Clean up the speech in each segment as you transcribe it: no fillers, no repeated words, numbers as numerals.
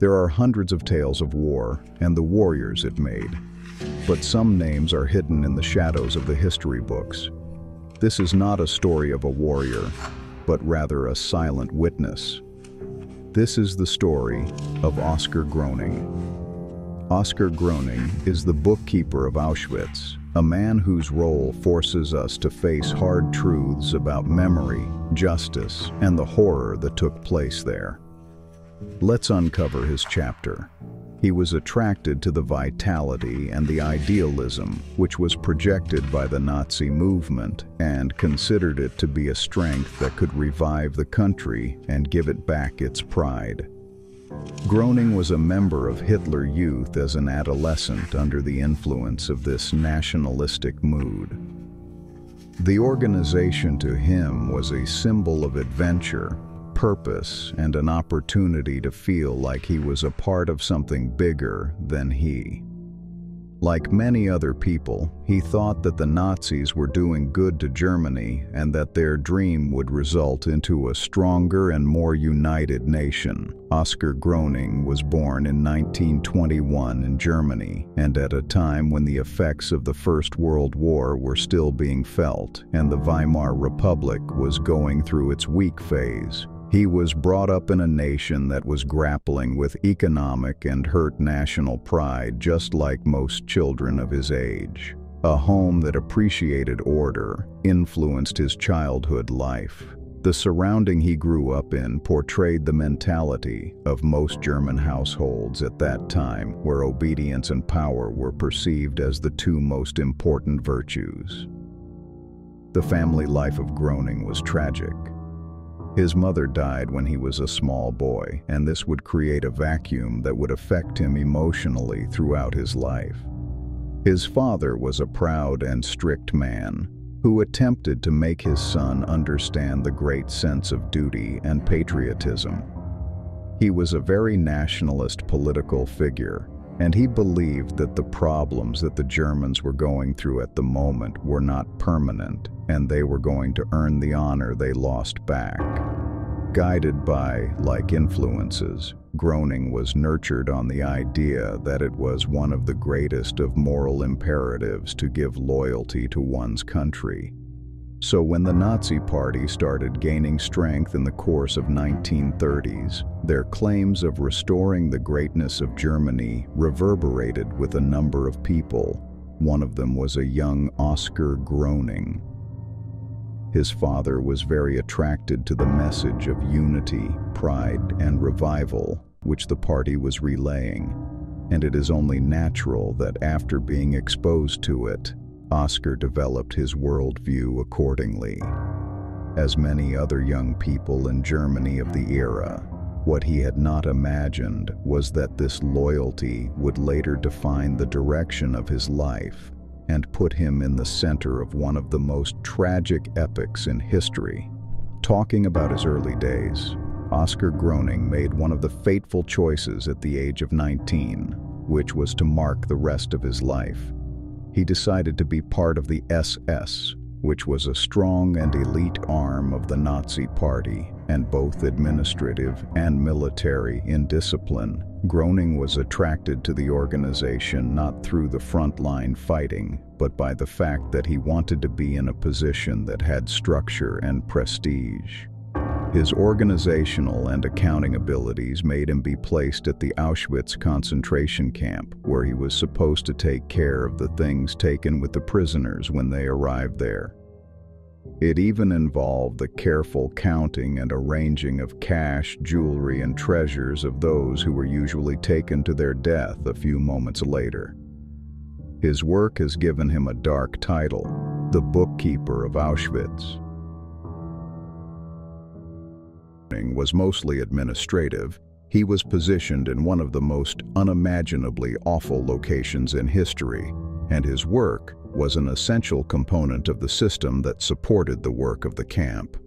There are hundreds of tales of war and the warriors it made, but some names are hidden in the shadows of the history books. This is not a story of a warrior, but rather a silent witness. This is the story of Oskar Gröning. Oskar Gröning is the bookkeeper of Auschwitz, a man whose role forces us to face hard truths about memory, justice, and the horror that took place there. Let's uncover his chapter. He was attracted to the vitality and the idealism which was projected by the Nazi movement and considered it to be a strength that could revive the country and give it back its pride. Gröning was a member of Hitler Youth as an adolescent under the influence of this nationalistic mood. The organization to him was a symbol of adventure, purpose, and an opportunity to feel like he was a part of something bigger than he. Like many other people, he thought that the Nazis were doing good to Germany and that their dream would result into a stronger and more united nation. Oskar Gröning was born in 1921 in Germany, and at a time when the effects of the First World War were still being felt and the Weimar Republic was going through its weak phase. He was brought up in a nation that was grappling with economic and hurt national pride, just like most children of his age. A home that appreciated order influenced his childhood life. The surrounding he grew up in portrayed the mentality of most German households at that time, where obedience and power were perceived as the two most important virtues. The family life of Gröning was tragic. His mother died when he was a small boy, and this would create a vacuum that would affect him emotionally throughout his life. His father was a proud and strict man who attempted to make his son understand the great sense of duty and patriotism. He was a very nationalist political figure, and he believed that the problems that the Germans were going through at the moment were not permanent, and they were going to earn the honor they lost back. Guided by like influences, Gröning was nurtured on the idea that it was one of the greatest of moral imperatives to give loyalty to one's country. So when the Nazi Party started gaining strength in the course of 1930s, their claims of restoring the greatness of Germany reverberated with a number of people. One of them was a young Oskar Gröning. His father was very attracted to the message of unity, pride, and revival, which the party was relaying, and it is only natural that after being exposed to it, Oskar developed his worldview accordingly. As many other young people in Germany of the era, what he had not imagined was that this loyalty would later define the direction of his life and put him in the center of one of the most tragic epics in history. Talking about his early days, Oskar Gröning made one of the fateful choices at the age of 19, which was to mark the rest of his life. He decided to be part of the SS, which was a strong and elite arm of the Nazi Party, and both administrative and military in discipline. Gröning was attracted to the organization not through the frontline fighting, but by the fact that he wanted to be in a position that had structure and prestige. His organizational and accounting abilities made him be placed at the Auschwitz concentration camp, where he was supposed to take care of the things taken with the prisoners when they arrived there. It even involved the careful counting and arranging of cash, jewelry, and treasures of those who were usually taken to their death a few moments later. His work has given him a dark title, the Bookkeeper of Auschwitz. Was mostly administrative. He was positioned in one of the most unimaginably awful locations in history, and his work was an essential component of the system that supported the work of the camp.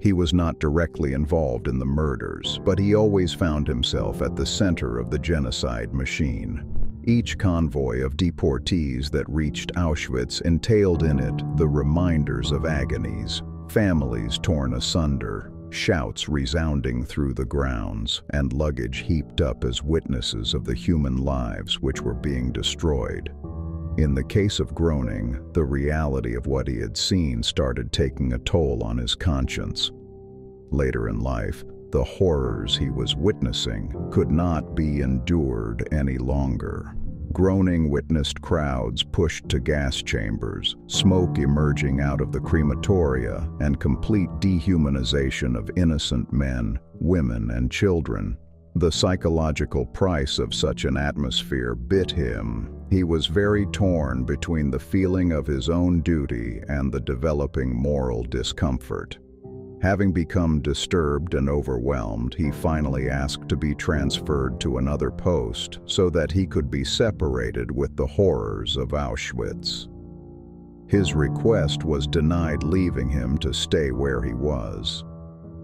He was not directly involved in the murders, but he always found himself at the center of the genocide machine. Each convoy of deportees that reached Auschwitz entailed in it the reminders of agonies, families torn asunder, shouts resounding through the grounds, and luggage heaped up as witnesses of the human lives which were being destroyed. In the case of Gröning, the reality of what he had seen started taking a toll on his conscience. Later in life, the horrors he was witnessing could not be endured any longer. Gröning witnessed crowds pushed to gas chambers, smoke emerging out of the crematoria, and complete dehumanization of innocent men, women, and children. The psychological price of such an atmosphere bit him. He was very torn between the feeling of his own duty and the developing moral discomfort. Having become disturbed and overwhelmed, he finally asked to be transferred to another post so that he could be separated with the horrors of Auschwitz. His request was denied, leaving him to stay where he was.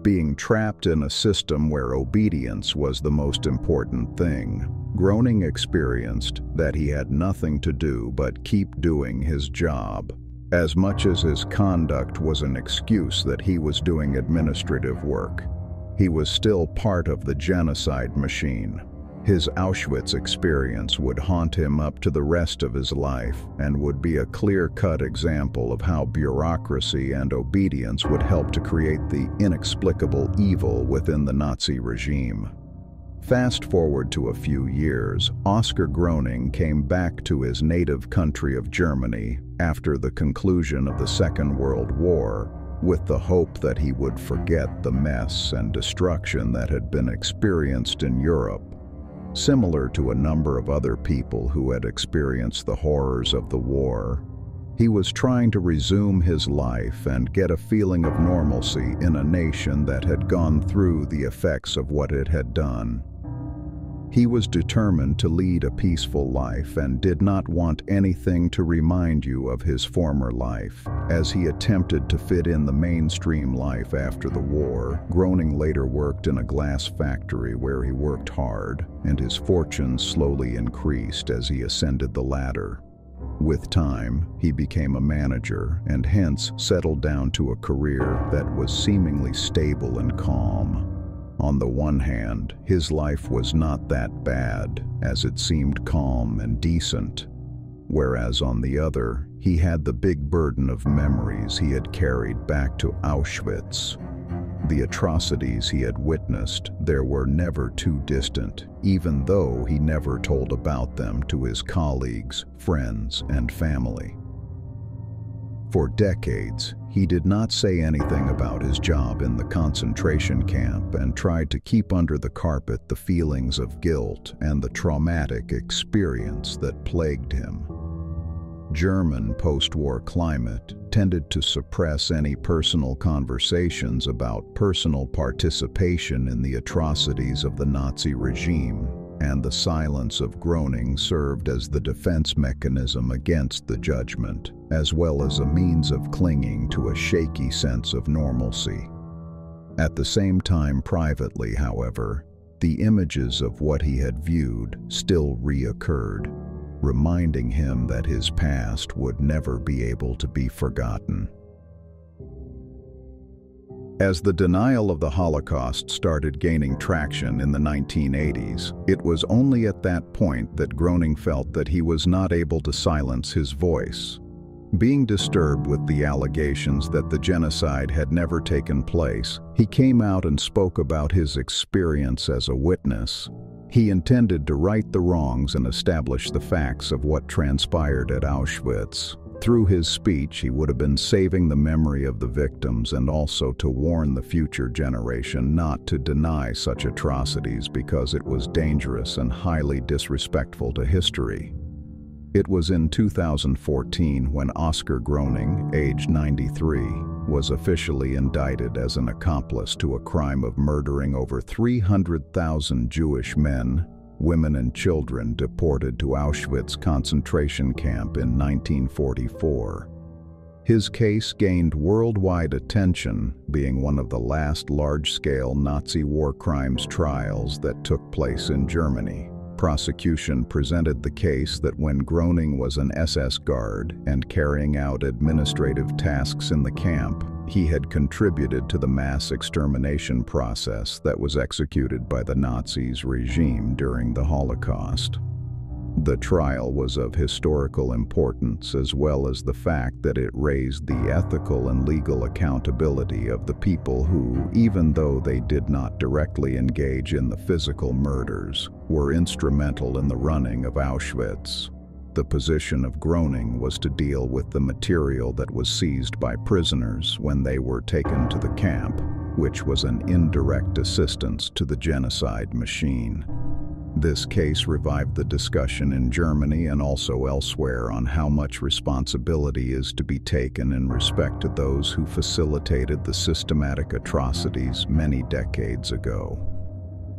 Being trapped in a system where obedience was the most important thing, Gröning experienced that he had nothing to do but keep doing his job. As much as his conduct was an excuse that he was doing administrative work, he was still part of the genocide machine. His Auschwitz experience would haunt him up to the rest of his life and would be a clear-cut example of how bureaucracy and obedience would help to create the inexplicable evil within the Nazi regime. Fast forward to a few years, Oskar Gröning came back to his native country of Germany after the conclusion of the Second World War, with the hope that he would forget the mess and destruction that had been experienced in Europe. Similar to a number of other people who had experienced the horrors of the war, he was trying to resume his life and get a feeling of normalcy in a nation that had gone through the effects of what it had done. He was determined to lead a peaceful life and did not want anything to remind you of his former life. As he attempted to fit in the mainstream life after the war, Gröning later worked in a glass factory where he worked hard, and his fortune slowly increased as he ascended the ladder. With time, he became a manager and hence settled down to a career that was seemingly stable and calm. On the one hand, his life was not that bad, as it seemed calm and decent, whereas on the other, he had the big burden of memories he had carried back to Auschwitz. The atrocities he had witnessed there were never too distant, even though he never told about them to his colleagues, friends, and family. For decades, he did not say anything about his job in the concentration camp and tried to keep under the carpet the feelings of guilt and the traumatic experience that plagued him. German post-war climate tended to suppress any personal conversations about personal participation in the atrocities of the Nazi regime, and the silence of Gröning served as the defense mechanism against the judgment, as well as a means of clinging to a shaky sense of normalcy. At the same time, privately, however, the images of what he had viewed still reoccurred, reminding him that his past would never be able to be forgotten. As the denial of the Holocaust started gaining traction in the 1980s, it was only at that point that Gröning felt that he was not able to silence his voice. Being disturbed with the allegations that the genocide had never taken place, he came out and spoke about his experience as a witness. He intended to right the wrongs and establish the facts of what transpired at Auschwitz. Through his speech, he would have been saving the memory of the victims and also to warn the future generation not to deny such atrocities because it was dangerous and highly disrespectful to history. It was in 2014 when Oskar Gröning, aged 93, was officially indicted as an accomplice to a crime of murdering over 300,000 Jewish men, women and children deported to Auschwitz concentration camp in 1944. His case gained worldwide attention, being one of the last large-scale Nazi war crimes trials that took place in Germany. Prosecution presented the case that when Gröning was an SS guard and carrying out administrative tasks in the camp, he had contributed to the mass extermination process that was executed by the Nazis' regime during the Holocaust. The trial was of historical importance, as well as the fact that it raised the ethical and legal accountability of the people who, even though they did not directly engage in the physical murders, were instrumental in the running of Auschwitz. The position of Gröning was to deal with the material that was seized by prisoners when they were taken to the camp, which was an indirect assistance to the genocide machine. This case revived the discussion in Germany and also elsewhere on how much responsibility is to be taken in respect to those who facilitated the systematic atrocities many decades ago.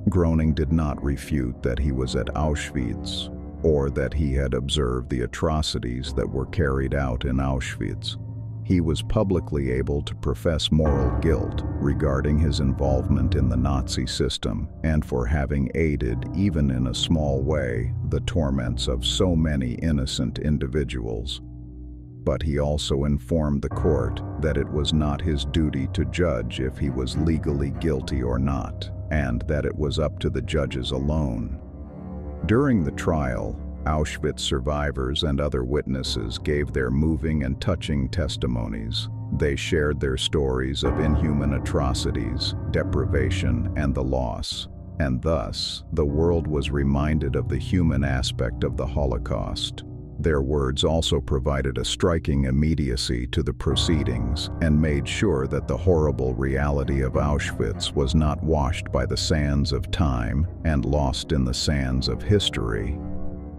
Gröning did not refute that he was at Auschwitz or that he had observed the atrocities that were carried out in Auschwitz. He was publicly able to profess moral guilt regarding his involvement in the Nazi system and for having aided, even in a small way, the torments of so many innocent individuals. But he also informed the court that it was not his duty to judge if he was legally guilty or not, and that it was up to the judges alone. During the trial, Auschwitz survivors and other witnesses gave their moving and touching testimonies. They shared their stories of inhuman atrocities, deprivation, and the loss. And thus, the world was reminded of the human aspect of the Holocaust. Their words also provided a striking immediacy to the proceedings and made sure that the horrible reality of Auschwitz was not washed by the sands of time and lost in the sands of history.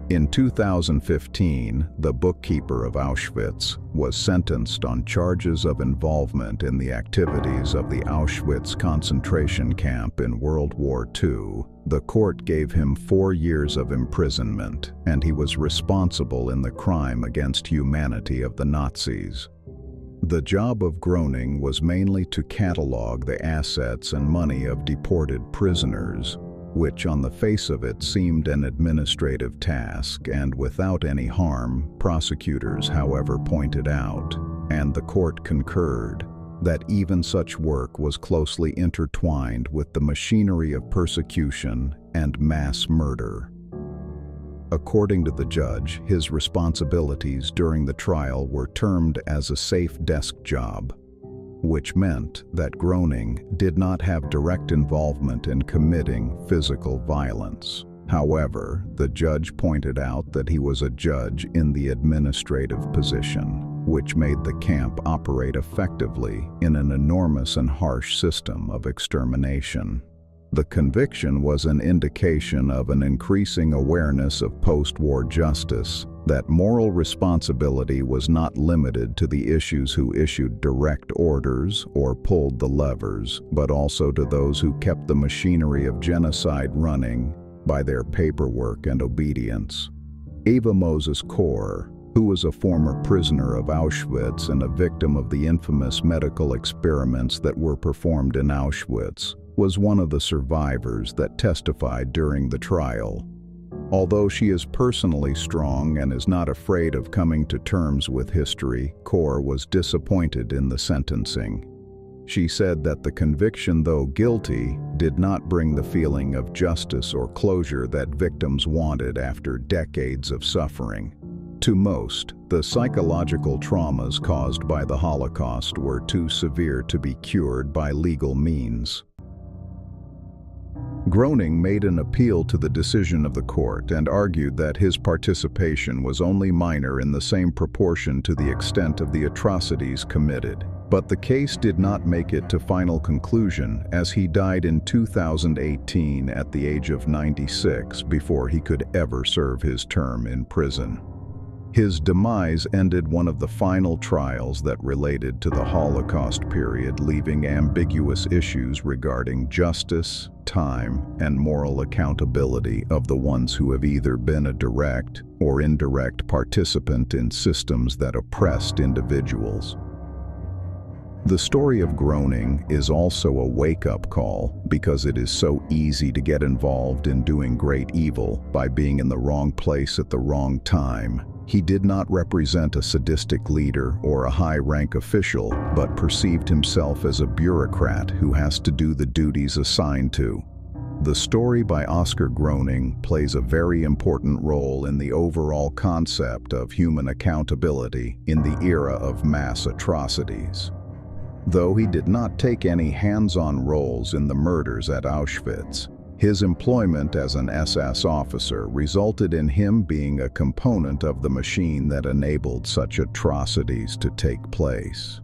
In 2015, the Bookkeeper of Auschwitz was sentenced on charges of involvement in the activities of the Auschwitz concentration camp in World War II. The court gave him 4 years of imprisonment, and he was responsible in the crime against humanity of the Nazis. The job of Gröning was mainly to catalog the assets and money of deported prisoners, which on the face of it seemed an administrative task and without any harm, prosecutors, however, pointed out, and the court concurred, that even such work was closely intertwined with the machinery of persecution and mass murder. According to the judge, his responsibilities during the trial were termed as a safe desk job, which meant that Gröning did not have direct involvement in committing physical violence. However, the judge pointed out that he was a judge in the administrative position, which made the camp operate effectively in an enormous and harsh system of extermination. The conviction was an indication of an increasing awareness of post-war justice, that moral responsibility was not limited to the issues who issued direct orders or pulled the levers, but also to those who kept the machinery of genocide running by their paperwork and obedience. Eva Moses Kor, who was a former prisoner of Auschwitz and a victim of the infamous medical experiments that were performed in Auschwitz, was one of the survivors that testified during the trial. Although she is personally strong and is not afraid of coming to terms with history, Kor was disappointed in the sentencing. She said that the conviction, though guilty, did not bring the feeling of justice or closure that victims wanted after decades of suffering. To most, the psychological traumas caused by the Holocaust were too severe to be cured by legal means. Gröning made an appeal to the decision of the court and argued that his participation was only minor in the same proportion to the extent of the atrocities committed. But the case did not make it to final conclusion, as he died in 2018 at the age of 96 before he could ever serve his term in prison. His demise ended one of the final trials that related to the Holocaust period, leaving ambiguous issues regarding justice, time, and moral accountability of the ones who have either been a direct or indirect participant in systems that oppressed individuals. The story of Gröning is also a wake-up call because it is so easy to get involved in doing great evil by being in the wrong place at the wrong time. He did not represent a sadistic leader or a high-rank official, but perceived himself as a bureaucrat who has to do the duties assigned to. The story by Oskar Gröning plays a very important role in the overall concept of human accountability in the era of mass atrocities. Though he did not take any hands-on roles in the murders at Auschwitz, his employment as an SS officer resulted in him being a component of the machine that enabled such atrocities to take place.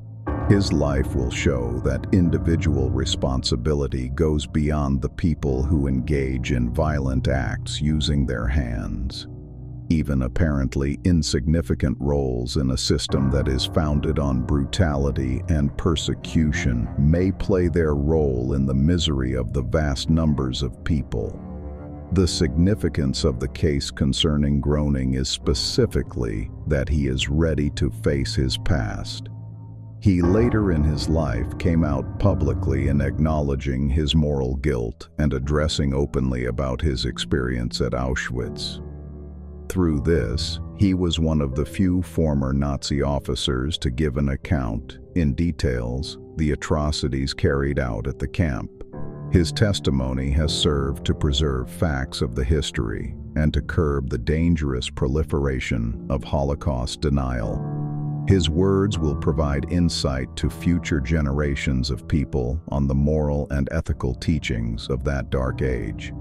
His life will show that individual responsibility goes beyond the people who engage in violent acts using their hands. Even apparently insignificant roles in a system that is founded on brutality and persecution may play their role in the misery of the vast numbers of people. The significance of the case concerning Gröning is specifically that he is ready to face his past. He later in his life came out publicly in acknowledging his moral guilt and addressing openly about his experience at Auschwitz. Through this, he was one of the few former Nazi officers to give an account, in details, the atrocities carried out at the camp. His testimony has served to preserve facts of the history and to curb the dangerous proliferation of Holocaust denial. His words will provide insight to future generations of people on the moral and ethical teachings of that dark age.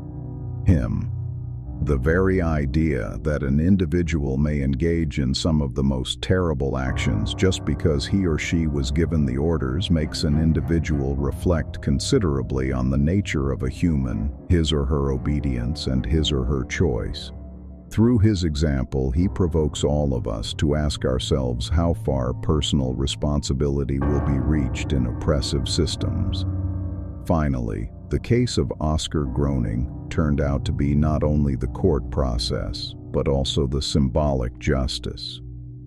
The very idea that an individual may engage in some of the most terrible actions just because he or she was given the orders makes an individual reflect considerably on the nature of a human, his or her obedience, and his or her choice. Through his example, he provokes all of us to ask ourselves how far personal responsibility will be reached in oppressive systems. Finally, the case of Oskar Gröning turned out to be not only the court process, but also the symbolic justice.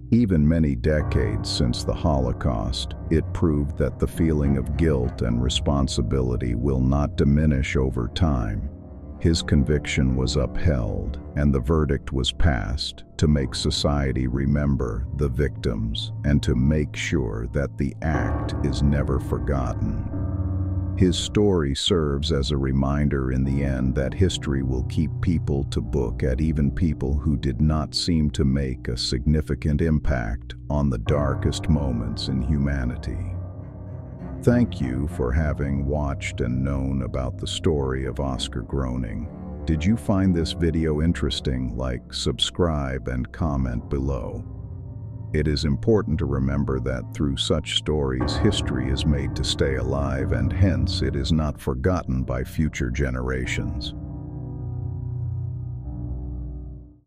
Even many decades since the Holocaust, it proved that the feeling of guilt and responsibility will not diminish over time. His conviction was upheld, and the verdict was passed to make society remember the victims and to make sure that the act is never forgotten. His story serves as a reminder in the end that history will keep people to book at even people who did not seem to make a significant impact on the darkest moments in humanity. Thank you for having watched and known about the story of Oskar Gröning. Did you find this video interesting? Like, subscribe, and comment below. It is important to remember that through such stories, history is made to stay alive, and hence it is not forgotten by future generations.